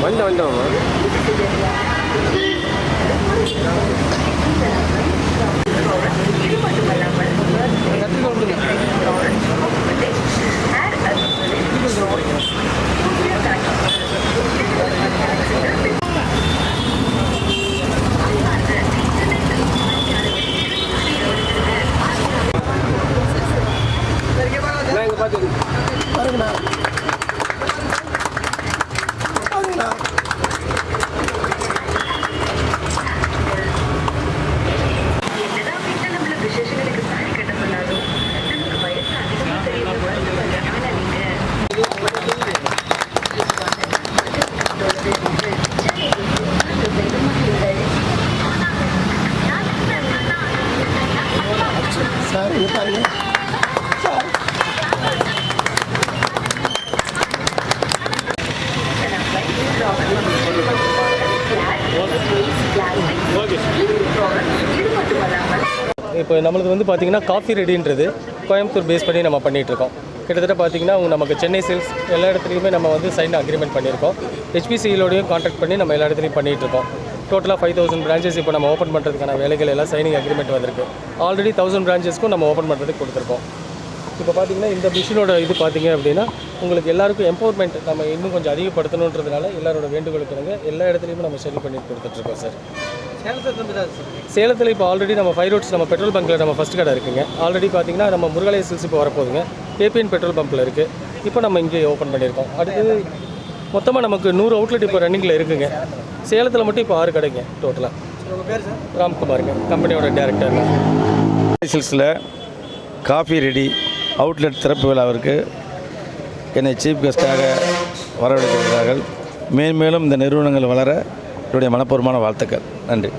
வந்துடுவோம்மா. இங்கே பார்த்து பாருங்கண்ணா. சார் இங்கே பாருங்க. இப்போ நம்மளுக்கு வந்து பார்த்திங்கன்னா காஃபி ரெடின்றது கோயம்புத்தூர் பேஸ் பண்ணி நம்ம பண்ணிகிட்ருக்கோம். கிட்டத்தட்ட பார்த்திங்கன்னா நமக்கு சென்னை சேல்ஸ் எல்லா இடத்துலையுமே நம்ம வந்து சைன் அக்ரிமெண்ட் பண்ணியிருக்கோம். HPCLோடையும் கான்டாக்ட் பண்ணி நம்ம எல்லா இடத்துலையும் பண்ணிகிட்ருக்கோம். டோட்டலாக 5000 பிரான்ச்சஸ் இப்போ நம்ம ஓப்பன் பண்ணுறதுக்கான வேலைகள் எல்லாம் சைனிங் அக்ரிமெண்ட் வந்திருக்கு. ஆல்ரெடி 1000 பிரான்ச்சஸ்க்கும் நம்ம ஓப்பன் பண்ணுறதுக்கு கொடுத்துருக்கோம். இப்போ பார்த்திங்கன்னா இந்த மிஷினோட இது பார்த்திங்க அப்படின்னா உங்களுக்கு எல்லாருக்கும் எம்பவர்மெண்ட் நம்ம இன்னும் கொஞ்சம் அதிகப்படுத்தணுன்றதுனால எல்லாரோட வேண்டுகோளுக்கு எல்லா இடத்துலையுமே நம்ம ஷெட்யூல் பண்ணி கொடுத்துட்ருக்கோம் சார். சேலத்தில் இப்போ ஆல்ரெடி நம்ம 5 ரோட்ஸ் நம்ம பெட்ரோல் பங்க்கில் நம்ம ஃபஸ்ட் கடை இருக்குங்க. ஆல்ரெடி பார்த்திங்கன்னா நம்ம முருகாலய சில்ஸ் இப்போ வரப்போகுதுங்க. KPN பெட்ரோல் பம்பில் இருக்குது. இப்போ நம்ம இங்கே ஓப்பன் பண்ணியிருக்கோம். அடுத்தது மொத்தமாக நமக்கு 100 அவுட்லெட் இப்போ ரன்னிங்கில் இருக்குங்க. சேலத்தில் மட்டும் இப்போ 6 கடைங்க டோட்டலாக. ராம்குமாருங்க கம்பெனியோட டைரக்டருங்க. சில்ஸில் காஃபி ரெடி அவுட்லெட் திறப்பு விழாவிற்கு என்னை சீஃப் கெஸ்ட்டாக வரவழைத்திருக்கிறார்கள். மேன்மேலும் இந்த நிறுவனங்கள் வளர என்னுடைய மனப்பூர்வமான வாழ்த்துக்கள். நன்றி.